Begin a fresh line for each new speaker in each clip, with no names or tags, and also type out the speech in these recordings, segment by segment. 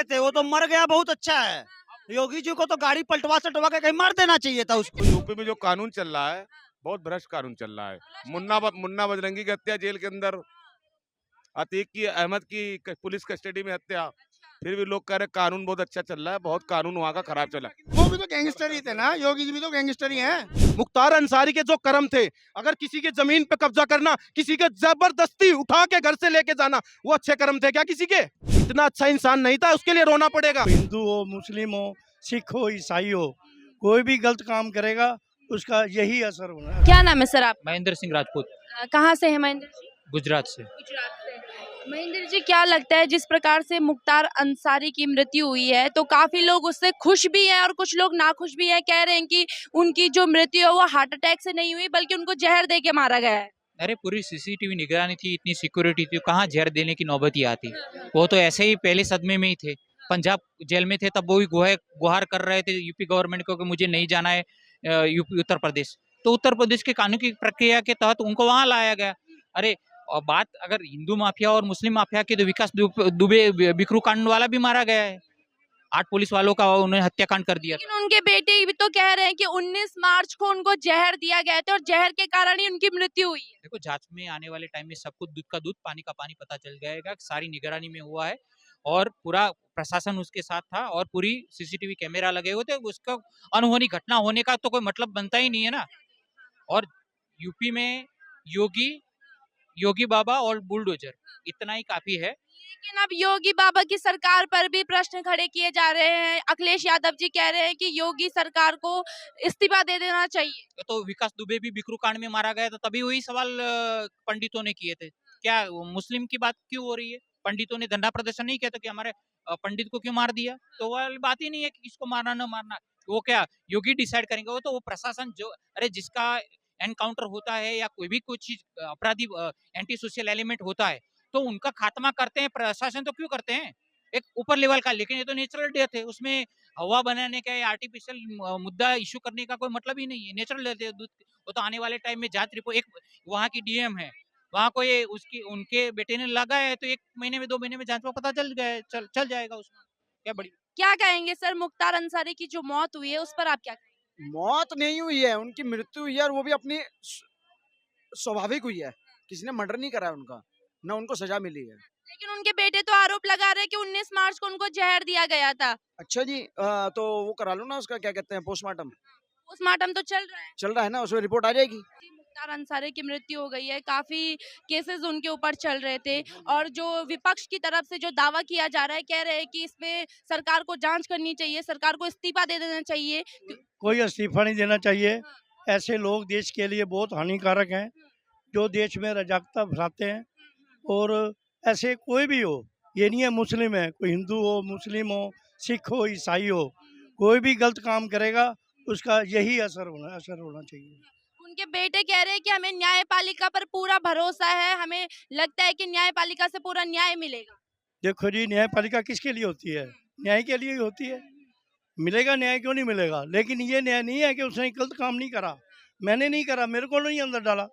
रहे थे, वो तो मर गया, बहुत अच्छा है। योगी जी को तो गाड़ी पलटवा सटवा के कहीं मार देना चाहिए था उसको।
यूपी में जो कानून चल रहा है बहुत भ्रष्ट कानून चल रहा है। मुन्ना बजरंगी की हत्या, जेल के अंदर अतीक की अहमद की पुलिस कस्टडी में हत्या, फिर भी लोग कह रहे कानून बहुत अच्छा चल रहा है। बहुत कानून वहाँ का खराब चला।
वो भी तो गैंगस्टर ही थे ना, योगी जी भी तो गैंगस्टर ही हैं। मुख्तार अंसारी के जो कर्म थे, अगर किसी की जमीन पे कब्जा करना, किसी के जबरदस्ती उठा के घर से लेके जाना, वो अच्छे कर्म थे क्या किसी के? इतना अच्छा इंसान नहीं था, उसके लिए रोना पड़ेगा।
हिंदू हो, मुस्लिम हो, सिख हो, ईसाई हो, कोई भी गलत काम करेगा उसका यही असर होना है।
क्या नाम है सर आप?
महेंद्र सिंह राजपूत,
कहाँ से है महेंद्र जी?
गुजरात से।
गुजरात से। महेंद्र जी, क्या लगता है जिस प्रकार से मुख्तार अंसारी की मृत्यु हुई है, तो काफी लोग उससे खुश भी हैं और कुछ लोग नाखुश भी हैं, कह रहे हैं कि उनकी जो मृत्यु है वो हार्ट अटैक से नहीं हुई बल्कि उनको जहर दे के मारा गया है।
अरे पूरी सीसीटीवी निगरानी थी, इतनी सिक्योरिटी थी, कहाँ जहर देने की नौबत ही आती। वो तो ऐसे ही पहले सदमे में ही थे। पंजाब जेल में थे तब वो भी गुहार कर रहे थे यूपी गवर्नमेंट को कि मुझे नहीं जाना है यूपी उत्तर प्रदेश। तो उत्तर प्रदेश के कानून की प्रक्रिया के तहत उनको वहां लाया गया। अरे और बात अगर हिंदू माफिया और मुस्लिम माफिया की, तो विकास दुबे बिकरू कांड वाला भी मारा गया है। 8 पुलिस वालों का उन्होंने हत्याकांड कर दिया।
लेकिन उनके बेटे भी तो कह रहे हैं कि 19 मार्च को उनको जहर दिया गया था और जहर के कारण ही उनकी मृत्यु हुई है।
देखो, जांच में आने वाले टाइम में सब कुछ दूध का दूध पानी का पानी पता चल जाएगा। सारी निगरानी में हुआ है और पूरा प्रशासन उसके साथ था और पूरी सीसीटीवी कैमरा लगे हुए थे। उसका अनहोनी घटना होने का तो कोई मतलब बनता ही नहीं है ना। और यूपी में योगी बाबा और बुलडोजर, इतना ही काफी है।
लेकिन अब योगी बाबा की सरकार पर भी प्रश्न खड़े किए जा रहे हैं। अखिलेश यादव जी कह रहे हैं कि योगी सरकार को इस्तीफा दे देना चाहिए।
तो विकास दुबे भी बिकरू कांड में मारा गया था, तभी वही सवाल पंडितों ने किए थे। क्या वो मुस्लिम की बात क्यों हो रही है? पंडितों ने धरना प्रदर्शन नहीं किया था कि हमारे पंडित को क्यों मार दिया? तो वो वाली बात ही नहीं है कि किसको मारना न मारना। वो क्या योगी डिसाइड करेंगे? वो तो वो प्रशासन जो, अरे जिसका एनकाउंटर होता है या कोई भी कुछ चीज अपराधी एंटी सोशल एलिमेंट होता है तो उनका खात्मा करते हैं प्रशासन। तो क्यों करते हैं? एक ऊपर लेवल का। लेकिन ये तो नेचुरल डेथ है, उसमें हवा बनाने का या आर्टिफिशियल मुद्दा इशू करने का कोई मतलब ही नहीं है। नेचुरल डेथ है। वो तो आने वाले टाइम में जांच रिपोर्ट, एक वहाँ की डीएम है, वहाँ को ये उसकी उनके बेटे ने लगा है तो 1 महीने में 2 महीने में जांच में पता चल गया, चल जाएगा उसमें। क्या बड़ी
क्या कहेंगे सर, मुख्तार अंसारी की जो मौत हुई है उस पर आप क्या कहेंगे?
मौत नहीं हुई है, उनकी मृत्यु हुई है और वो भी अपनी स्वाभाविक हुई है। किसी ने मर्डर नहीं करा है उनका, ना उनको सजा मिली है।
लेकिन उनके बेटे तो आरोप लगा रहे हैं कि 19 मार्च को उनको जहर दिया गया था।
अच्छा जी, तो वो करा लो ना, उसका क्या कहते हैं, पोस्टमार्टम
पोस्टमार्टम तो चल रहा है।
चल रहा है ना, उसमें रिपोर्ट आ जाएगी।
जी, मुख्तार अंसारी की मृत्यु हो गई है। काफी केसेस उनके ऊपर चल रहे थे और जो विपक्ष की तरफ से जो दावा किया जा रहा है, कह रहे हैं कि इसमें सरकार को जांच करनी चाहिए, सरकार को इस्तीफा दे देना चाहिए।
कोई इस्तीफा नहीं देना चाहिए। ऐसे लोग देश के लिए बहुत हानिकारक हैं, जो देश में अराजकता फैलाते हैं। और ऐसे कोई भी हो, ये नहीं है मुस्लिम है, कोई हिंदू हो, मुस्लिम हो, सिख हो, ईसाई हो, कोई भी गलत काम करेगा उसका यही असर होना चाहिए।
उनके बेटे कह रहे हैं कि हमें न्यायपालिका पर पूरा भरोसा है, हमें लगता है कि न्यायपालिका से पूरा न्याय मिलेगा।
देखो जी, न्यायपालिका किसके लिए होती है? न्याय के लिए ही होती है। मिलेगा न्याय, क्यों नहीं मिलेगा? लेकिन ये न्याय नहीं है कि उसने गलत काम नहीं करा, मैंने नहीं करा, मेरे को नहीं अंदर डाला।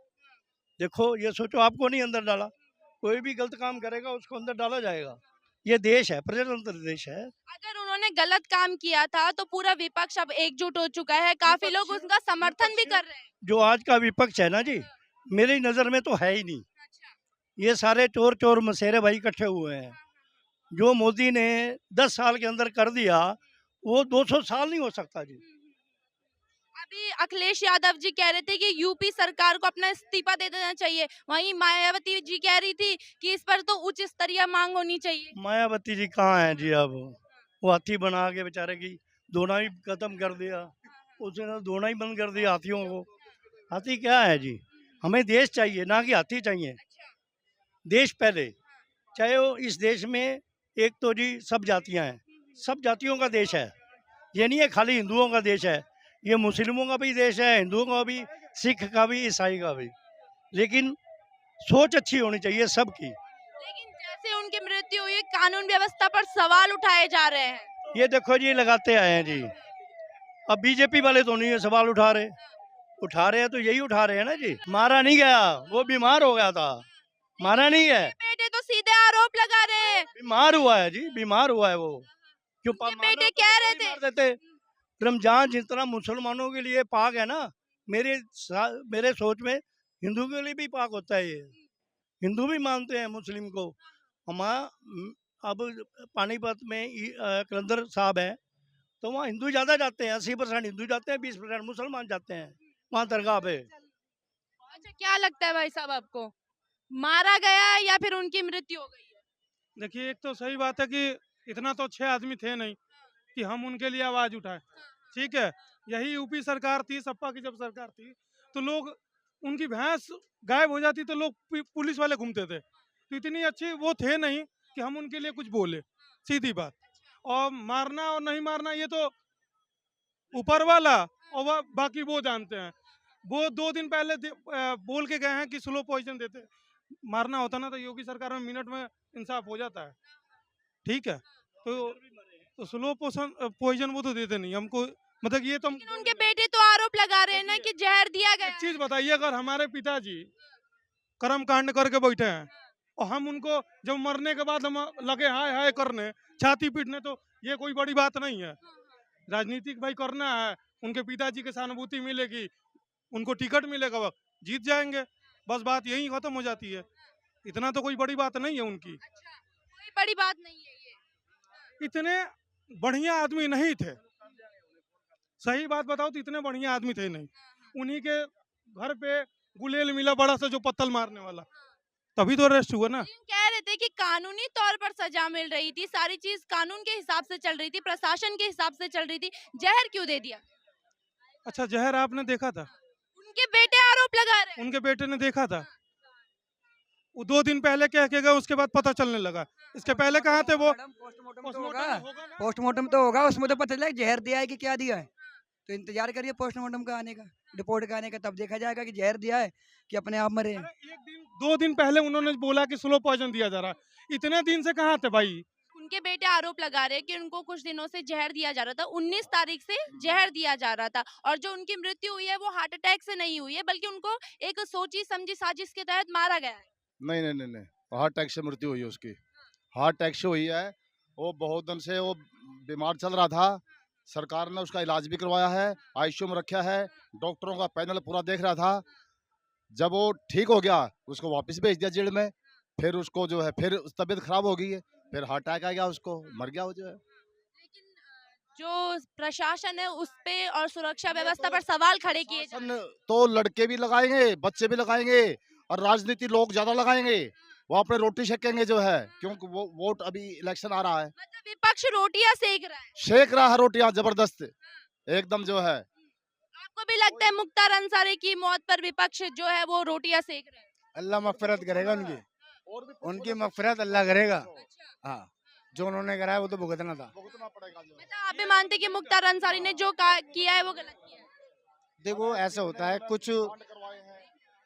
देखो ये सोचो, आपको नहीं अंदर डाला, कोई भी गलत काम करेगा उसको अंदर डाला जाएगा। ये देश है, प्रजातंत्र देश है।
अगर उन्होंने गलत काम किया था तो पूरा विपक्ष अब एकजुट हो चुका है, काफी लोग उसका समर्थन भी कर रहे हैं।
जो आज का विपक्ष है ना जी, मेरी नज़र में तो है ही नहीं। ये सारे चोर चोर मसेरे भाई इकट्ठे हुए हैं। जो मोदी ने 10 साल के अंदर कर दिया, वो 200 साल नहीं हो सकता जी।
अभी अखिलेश यादव जी कह रहे थे कि यूपी सरकार को अपना इस्तीफा दे देना चाहिए, वहीं मायावती जी कह रही थी कि इस पर तो उच्च स्तरीय मांग होनी चाहिए।
मायावती जी कहाँ हैं जी? अब वो हाथी बना के बेचारे की धोना ही खत्म कर दिया, उसने धोना ही बंद कर दिया हाथियों को। हाथी क्या है जी? हमें देश चाहिए, ना कि हाथी चाहिए। देश पहले, चाहे वो इस देश में एक तो जी सब जातियां हैं, सब जातियों का देश है। ये नहीं है खाली हिंदुओं का देश है, ये मुस्लिमों का भी देश है, हिंदुओं का भी, सिख का भी, ईसाई का भी। लेकिन सोच अच्छी होनी चाहिए सबकी।
लेकिन जैसे उनकी मृत्यु हुई, कानून व्यवस्था पर सवाल उठाए जा रहे हैं।
ये देखो जी, लगाते आए हैं जी। अब बीजेपी वाले तो नहीं है सवाल उठा रहे हैं तो यही उठा रहे हैं ना जी। मारा नहीं गया, वो बीमार हो गया था, मारा नहीं है।
बेटे तो सीधे आरोप लगा रहे हैं।
बीमार हुआ है जी, बीमार हुआ है वो। जो
उनके
माना
बेटे
तो
कह रहे
वही
थे।
मार देते। रमजान जिस तरह मुसलमानों के लिए पाक है ना, मेरे सोच में हिंदू के लिए भी पाक होता है ये। हिंदू भी मानते हैं मुस्लिम को। अब पानीपत में कलंदर साहब है, तो वहाँ हिंदू ज़्यादा जाते हैं। 80% हिंदू जाते हैं, 20% मुसलमान जाते हैं वहाँ दरगाह पे।
अच्छा, क्या लगता है भाई साहब आपको, मारा गया है या फिर उनकी मृत्यु हो गई है?
देखिए, एक तो सही बात है कि इतना तो अच्छे आदमी थे नहीं कि हम उनके लिए आवाज उठाएं। ठीक है, यही यूपी सरकार थी, सपा की जब सरकार थी, तो लोग उनकी भैंस गायब हो जाती तो लोग पुलिस वाले घूमते थे। तो इतनी अच्छी वो थे नहीं कि हम उनके लिए कुछ बोले, सीधी बात। और मारना और नहीं मारना ये तो ऊपर वाला और बाकी वो जानते हैं। वो 2 दिन पहले बोल के गए हैं कि स्लो पॉइजन देते। मारना होता ना तो योगी सरकार में मिनट में इंसाफ हो जाता है। ठीक है, तो स्लो पॉइजन वो तो देते नहीं हमको। मतलब ये तो हम
लेकिन उनके बेटे तो आरोप लगा रहे हैं ना कि जहर दिया गया
एक
है।
चीज बताइए, अगर हमारे पिताजी कर्म कांड करके बैठे हैं और हम उनको जब मरने के बाद हम लगे हाय हाय करने, छाती पीटने, तो ये कोई बड़ी बात नहीं है। राजनीतिक भाई करना है, उनके पिताजी की सहानुभूति मिलेगी, उनको टिकट मिलेगा, वो जीत जाएंगे, बस बात यही खत्म हो जाती है। इतना तो कोई बड़ी बात नहीं है उनकी।
अच्छा, कोई बड़ी बात नहीं है ये।
इतने बढ़िया आदमी नहीं थे, सही बात बताओ तो इतने बढ़िया आदमी थे नहीं। उन्हीं के घर पे गुलेल मिला बड़ा सा जो पत्थर मारने वाला, तभी तो अरेस्ट हुआ ना।
लेकिन कह रहे थे कि कानूनी तौर पर सजा मिल रही थी, सारी चीज कानून के हिसाब से चल रही थी, प्रशासन के हिसाब से चल रही थी, जहर क्यों दे दिया?
अच्छा, जहर आपने देखा था?
उनके बेटे आरोप लगा रहे हैं।
उनके बेटे ने देखा था? वो 2 दिन पहले कह के गए, उसके बाद पता चलने लगा। इसके पहले कहाँ थे वो?
पोस्टमार्टम तो
पोस्टमार्टम
होगा,
होगा ना?
पोस्टमार्टम तो होगा, उसमें तो पता चला जहर दिया है कि क्या दिया है। तो इंतजार करिए पोस्टमार्टम का आने का, रिपोर्ट का आने का, तब देखा जाएगा कि जहर दिया है कि अपने आप मरे हैं।
अरे 1 दिन 2 दिन पहले उन्होंने बोला कि स्लो पॉइजन दिया जा रहा है। इतने दिन से कहाँ थे भाई?
उनके बेटे आरोप लगा रहे हैं कि उनको कुछ दिनों से जहर दिया जा रहा था, 19 तारीख से जहर दिया जा रहा था, और जो उनकी मृत्यु हुई है वो हार्ट अटैक से नहीं हुई है, बल्कि उनको एक सोची समझी साजिश के तहत मारा गया है।
नहीं नहीं नहीं नहीं, हार्ट अटैक से मृत्यु हुई है उसकी। हार्ट अटैक से हुई है। वो बहुत दिन से वो बीमार चल रहा था, सरकार ने उसका इलाज भी करवाया है, आईसीयू में रखा है, डॉक्टरों का पैनल पूरा देख रहा था। जब वो ठीक हो गया उसको वापस भेज दिया जेल में। फिर उसको जो है फिर तबीयत खराब हो गई है, फिर हार्ट अटैक आ गया, उसको मर गया वो जो है।
लेकिन जो प्रशासन है उस पे और सुरक्षा व्यवस्था पर सवाल खड़े किए जा रहे हैं।
तो लड़के भी लगाएंगे, बच्चे भी लगाएंगे, और राजनीति लोग ज्यादा लगाएंगे। वो अपने रोटी सेकेंगे जो है, क्योंकि वो वोट अभी इलेक्शन आ रहा है।
मतलब विपक्ष रोटियां सेक रहा है।
शेक रहा है रोटियां जबरदस्त एकदम जो है।
आपको भी लगता है मुख्तार अंसारी की मौत पर विपक्ष जो है वो रोटियां सेक रहे हैं?
अल्लाह मगफिरत करेगा उनकी मगफिरत अल्लाह करेगा। हाँ, जो उन्होंने कराया वो तो भुगतना था।
मतलब आप भी मानते हैं कि मुख्तार अंसारी ने जो किया है वो गलत किया है?
देखो ऐसा होता है, कुछ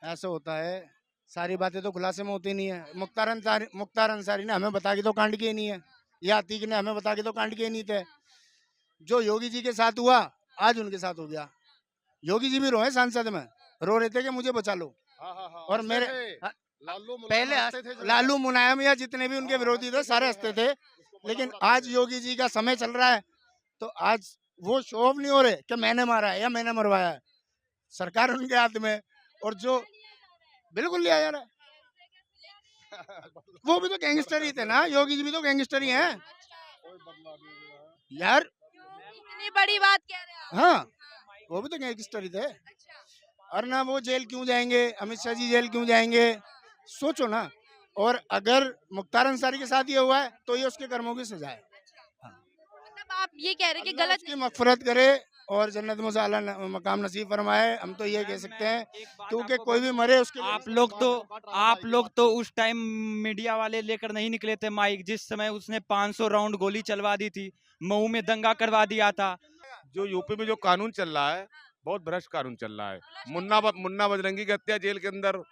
ऐसा होता है, सारी बातें तो खुलासे में होती नहीं है। मुख्तार अंसारी ने हमें बता के तो कांड किए नहीं है, या अतीक ने हमें बता के तो कांड किए नहीं थे। जो योगी जी के साथ हुआ आज उनके साथ हो गया। योगी जी भी रोए सांसद में, रो रहे थे कि मुझे बचा लो। और मेरे पहले लालू मुलायम या जितने भी उनके विरोधी थे सारे हंसते थे, लेकिन आज योगी जी का समय चल रहा है तो आज वो शो ऑफ नहीं हो रहे कि मैंने मारा है या मैंने मरवाया है। सरकार उनके हाथ में, और जो बिल्कुल लिया जा रहा है। वो भी तो गैंगस्टर ही थे ना, योगी जी भी तो गैंगस्टर ही हैं यार।
इतनी बड़ी बात कह रहे हैं आप।
हाँ, वो भी तो गैंगस्टर ही थे। और ना वो जेल क्यों जाएंगे, अमित शाह जी जेल क्यों जाएंगे, सोचो ना। और अगर मुख्तार अंसारी के साथ ये हुआ है तो ये उसके कर्मों की सजा है।
मतलब आप ये कह रहे हैं कि गलत
उसकी मगफिरत करे और जन्नत में आला मकाम नसीब फरमाए, हम तो ये कह सकते हैं। क्योंकि कोई भी मरे उसके
आप लोग तो उस टाइम मीडिया वाले लेकर नहीं निकले थे माइक, जिस समय उसने 500 राउंड गोली चलवा दी थी, मऊ में दंगा करवा दिया था।
जो यूपी में जो कानून चल रहा है बहुत भ्रष्ट कानून चल रहा है। मुन्ना बजरंगी की हत्या, जेल के अंदर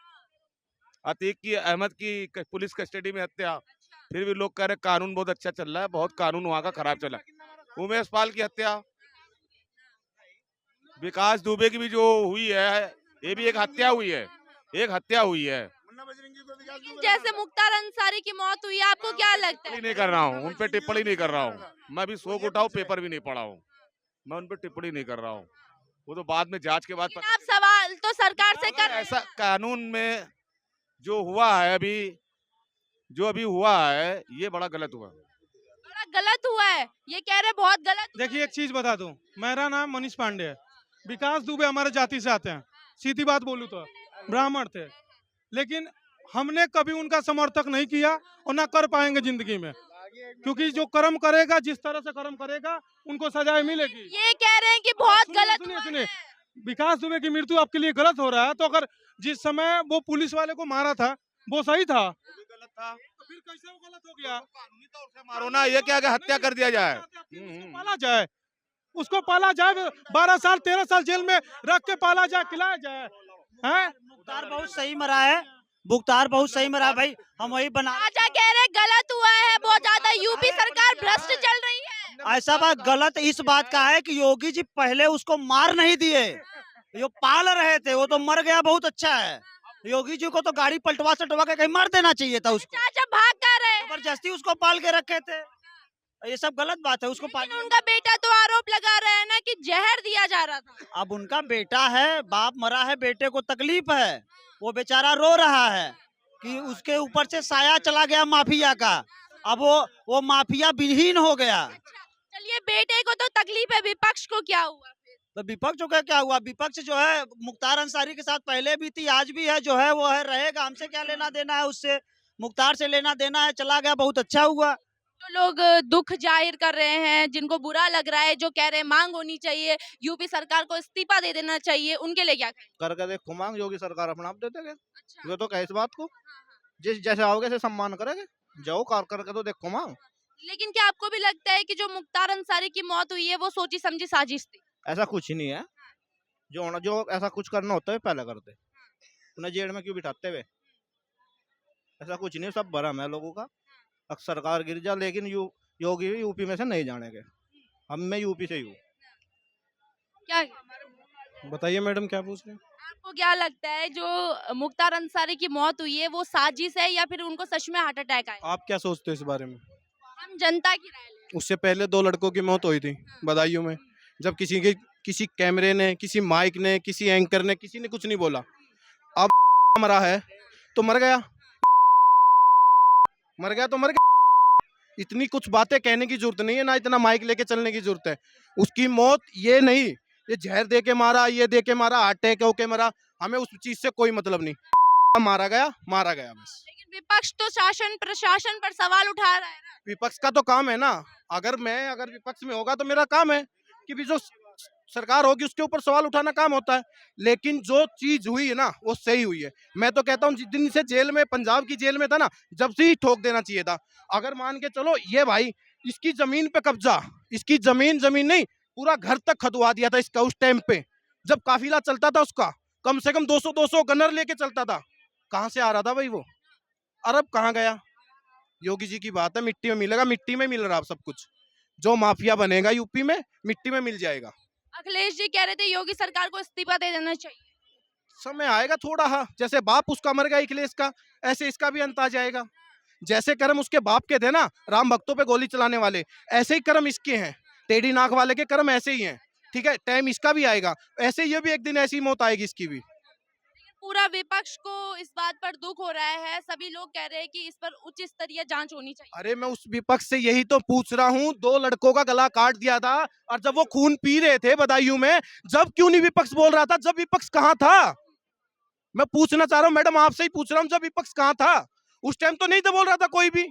अतीक की अहमद की पुलिस कस्टडी में हत्या, फिर भी लोग कह रहे कानून बहुत अच्छा चल रहा है। बहुत कानून वहाँ का खराब चला। उमेश पाल की हत्या, विकास दुबे की भी जो हुई है, ये भी एक हत्या हुई है, एक हत्या हुई है।
लेकिन जैसे मुख्तार अंसारी की मौत हुई आपको क्या लगता है?
नहीं कर रहा हूँ, उन पे टिप्पणी नहीं कर रहा हूँ। मैं भी सो उठा हूँ, पेपर भी नहीं पढ़ा हूँ, मैं उन पे टिप्पणी नहीं कर रहा हूँ। वो तो बाद में जांच के बाद
लेकिन आप सवाल तो सरकार से कर रहे हैं।
ऐसा कानून में जो हुआ है अभी, जो अभी हुआ है, ये बड़ा गलत हुआ।
बड़ा गलत हुआ है, ये कह रहे बहुत गलत हुआ
देखिए
है।
एक चीज बता दूं, मेरा नाम मनीष पांडे है, विकास दुबे हमारे जाति से आते हैं, सीधी बात बोलूं तो ब्राह्मण थे, लेकिन हमने कभी उनका समर्थक नहीं किया और ना कर पाएंगे जिंदगी में, क्योंकि जो कर्म करेगा, जिस तरह से कर्म करेगा, उनको सजाएं मिलेगी।
ये कह रहे हैं कि बहुत
सुनिए,
गलत
सुनिए,
हुआ
सुनिए,
है।
विकास दुबे की मृत्यु आपके लिए गलत हो रहा है, तो अगर जिस समय वो पुलिस वाले को मारा था वो सही था,
गलत था
तो फिर कैसे वो गलत हो गया?
कानूनी तौर से मारो ना, ये क्या कि हत्या कर दिया जाए।
उसको पाला जाए, उसको पाला जाए, 12 साल 13 साल जेल में रख के पाला जाए, खिलाया जाए। हैं?
मुख्तार बहुत सही मरा है, मुख्तार बहुत सही मरा है भाई, हम वही बना।
राजा कह रहे गलत हुआ है बहुत ज्यादा, यूपी सरकार भ्रष्ट चल रही है।
ऐसा बात गलत इस बात का है कि योगी जी पहले उसको मार नहीं दिए, जो पाल रहे थे वो तो मर गया, बहुत अच्छा है। योगी जी को तो गाड़ी पलटवा सटवा के कहीं मार देना चाहिए था उसको,
चाचा भाग कर रहे हैं,
जबरदस्ती उसको पाल के रखे थे, ये सब गलत बात है। उसको
लेकिन उनका बेटा तो आरोप लगा रहा है ना कि जहर दिया जा रहा था।
अब उनका बेटा है, बाप मरा है, बेटे को तकलीफ है, वो बेचारा रो रहा है कि उसके ऊपर से साया चला गया माफिया का, अब वो माफिया विहीन हो गया।
चलिए बेटे को तो तकलीफ है, विपक्ष को क्या हुआ?
तो विपक्ष का क्या हुआ? विपक्ष जो है मुख्तार अंसारी के साथ पहले भी थी, आज भी है, जो है वो है, रहेगा। हमसे क्या लेना देना है उससे, मुख्तार से लेना देना है, चला गया, बहुत अच्छा हुआ।
जो लोग दुख जाहिर कर रहे हैं, जिनको बुरा लग रहा है, जो कह रहे हैं मांग होनी चाहिए, यूपी सरकार को इस्तीफा दे देना चाहिए, उनके लिए क्या कहें?
करके देखो मांग, योगी सरकार अपना आप देते गए,
अच्छा।
वो तो कहे इस बात को, जिस जैसे आओगे ऐसे सम्मान करेंगे, जाओ कार करके तो देखो मांग।
लेकिन क्या आपको भी लगता है कि जो मुख्तार अंसारी की मौत हुई है वो सोची समझी साजिश थी?
ऐसा कुछ ही नहीं है, जो ऐसा कुछ करना होता है पहले करते, उन्हें जेल में क्यों बिठाते हुए? ऐसा कुछ नहीं, सब भरम है लोगों का। अक्सर सरकार गिर जा, लेकिन योगी यूपी में से नहीं जानेंगे। हम मैं यूपी से ही हूँ।
क्या
बताइए मैडम क्या पूछ रहे हैं?
आपको क्या लगता है जो मुख्तार अंसारी की मौत हुई है वो साजिश है या फिर उनको सच में हार्ट अटैक आया?
आप क्या सोचते हो इस बारे में?
हम जनता की राय ले।
उससे पहले 2 लड़कों की मौत हुई थी बदायूं में, जब किसी कैमरे ने, किसी माइक ने, किसी एंकर ने, किसी ने कुछ नहीं बोला। अब मरा है तो मर गया, मर गया तो मर गया। इतनी कुछ बातें कहने की जरूरत नहीं है, ना इतना माइक लेके चलने की जरूरत है। उसकी मौत ये नहीं, ये जहर दे के मारा, ये दे के मारा, अटैक होके मरा, हमें उस चीज से कोई मतलब नहीं। मारा गया बस।
लेकिन विपक्ष तो शासन प्रशासन पर सवाल उठा रहा है ना।
विपक्ष का तो काम है ना, अगर विपक्ष में होगा तो मेरा काम है कि भी जो सरकार होगी उसके ऊपर सवाल उठाना काम होता है। लेकिन जो चीज हुई है ना वो सही हुई है। मैं तो कहता हूँ जिस दिन से जेल में, पंजाब की जेल में था ना, जब से ही ठोक देना चाहिए था। अगर मान के चलो ये भाई इसकी जमीन पे कब्जा, इसकी जमीन नहीं, पूरा घर तक खदवा दिया था इसका उस टाइम पे, जब काफिला चलता था उसका, कम से कम 200 गनर लेके चलता था। कहाँ से आ रहा था भाई वो? अरब कहाँ गया? योगी जी की बात है, मिट्टी में मिलेगा, मिट्टी में मिल रहा सब कुछ। जो माफिया बनेगा यूपी में, मिट्टी में मिल जाएगा।
अखिलेश जी कह रहे थे योगी सरकार को इस्तीफा दे देना चाहिए।
समय आएगा थोड़ा, हाँ, जैसे बाप उसका मर गया अखिलेश का, ऐसे इसका भी अंत आ जाएगा। जैसे कर्म उसके बाप के थे ना, राम भक्तों पे गोली चलाने वाले, ऐसे ही कर्म इसके हैं। टेढ़ी नाक वाले के कर्म ऐसे ही हैं, ठीक है? टाइम इसका भी आएगा, ऐसे ये भी एक दिन ऐसी मौत आएगी इसकी भी।
पूरा विपक्ष को इस बात पर दुख हो रहा है, सभी लोग कह रहे हैं कि इस पर उच्च स्तरीय जांच होनी चाहिए।
अरे मैं उस विपक्ष से यही तो पूछ रहा हूँ, 2 लड़कों का गला काट दिया था, और जब वो खून पी रहे थे बदायूं में, जब क्यों नहीं विपक्ष बोल रहा था? जब विपक्ष कहाँ था? मैं पूछना चाह रहा हूँ मैडम, आपसे ही पूछ रहा हूँ, जब विपक्ष कहाँ था? उस टाइम तो नहीं था बोल रहा था कोई भी।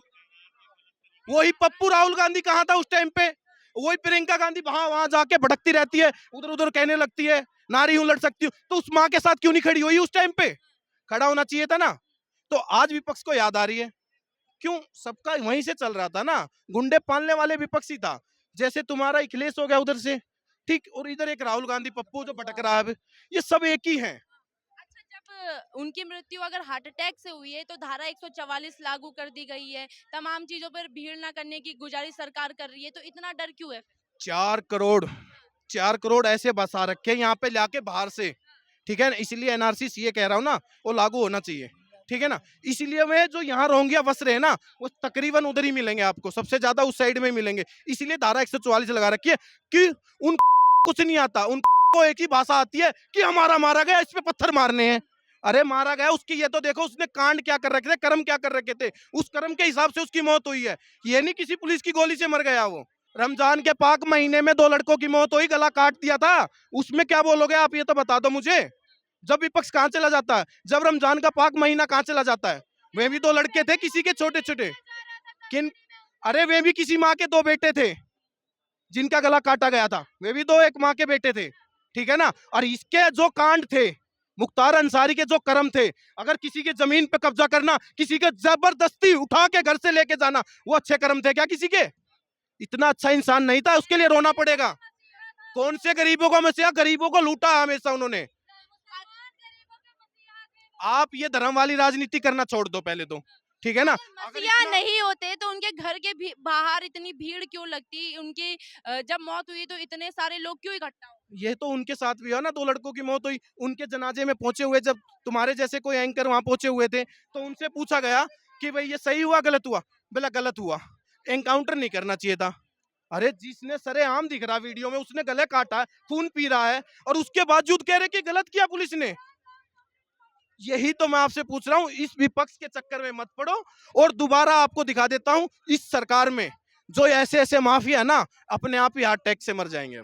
वही पप्पू राहुल गांधी कहाँ था उस टाइम पे? वही प्रियंका गांधी वहां जाके भटकती रहती है, उधर उधर कहने लगती है नारी हूं, लड़ सकती हूँ, तो उस माँ के साथ क्यों नहीं खड़ी हुई? उस टाइम पे खड़ा होना चाहिए था ना। तो आज विपक्ष को याद आ रही है क्यों? सबका वहीं से चल रहा था ना, गुंडे पालने वाले विपक्ष ही था। जैसे तुम्हारा अखिलेश हो गया उधर से, ठीक, और इधर एक राहुल गांधी पप्पू जो भटक रहा है, ये सब एक ही है।
जब उनकी मृत्यु अगर हार्ट अटैक से हुई है तो धारा 144 लागू कर दी गई है, तमाम चीजों पर भीड़ न करने की गुजारिश सरकार कर रही है, तो इतना डर क्यों है?
4 करोड़ ऐसे बसा रखे यहाँ पे लाके बाहर से, ठीक है? इसलिए एनआरसी सीए कह रहा हूँ ना, वो लागू होना चाहिए। ठीक है ना। इसीलिए वे जो यहाँ रोहिंग्या बस रहे हैं ना, वो तकरीबन उधर ही मिलेंगे आपको, सबसे ज्यादा उस साइड में ही मिलेंगे। इसीलिए धारा 144 लगा रखी है कि उन कुछ नहीं आता, उनको एक ही भाषा आती है कि हमारा मारा गया, इस पे पत्थर मारने हैं। अरे मारा गया उसकी, ये तो देखो उसने कांड क्या कर रखे थे, कर्म क्या कर रखे थे, उस कर्म के हिसाब से उसकी मौत हुई है। ये नहीं किसी पुलिस की गोली से मर गया वो। रमजान के पाक महीने में 2 लड़कों की मौत हुई, गला काट दिया था, उसमें क्या बोलोगे आप, ये तो बता दो मुझे। जब विपक्ष कहाँ चला जाता है, जब रमजान का पाक महीना कहाँ चला जाता है। वे भी 2 लड़के थे, किसी के छोटे छोटे किन, अरे वे भी किसी माँ के 2 बेटे थे जिनका गला काटा गया था, वे भी 2 एक माँ के बेटे थे, ठीक है ना। और इसके जो कांड थे, मुख्तार अंसारी के जो कर्म थे, अगर किसी की जमीन पे कब्जा करना, किसी के जबरदस्ती उठा के घर से लेके जाना, वो अच्छे कर्म थे क्या किसी के? इतना अच्छा इंसान नहीं था, उसके लिए रोना पड़ेगा। कौन से गरीबों को मसीहा, गरीबों को लूटा हमेशा उन्होंने। आप ये धर्म वाली राजनीति करना छोड़ दो पहले तो, ठीक है ना।
मसीहा नहीं होते तो उनके घर के बाहर इतनी भीड़ क्यों लगती, उनकी जब मौत हुई तो इतने सारे लोग क्यों इकट्ठा हुए?
ये तो उनके साथ भी है ना, 2 लड़कों की मौत हुई, उनके जनाजे में पहुंचे हुए जब तुम्हारे जैसे कोई एंकर वहां पहुंचे हुए थे, तो उनसे पूछा गया कि भाई ये सही हुआ गलत हुआ, बोला गलत हुआ, एनकाउंटर नहीं करना चाहिए था। अरे जिसने सरेआम दिख रहा वीडियो में, उसने गले काटा, खून पी रहा है, और उसके बावजूद कह रहे कि गलत किया पुलिस ने। यही तो मैं आपसे पूछ रहा हूँ, इस विपक्ष के चक्कर में मत पड़ो। और दोबारा आपको दिखा देता हूँ, इस सरकार में जो ऐसे ऐसे माफिया ना, अपने आप ही हार्ट अटैक से मर जाएंगे।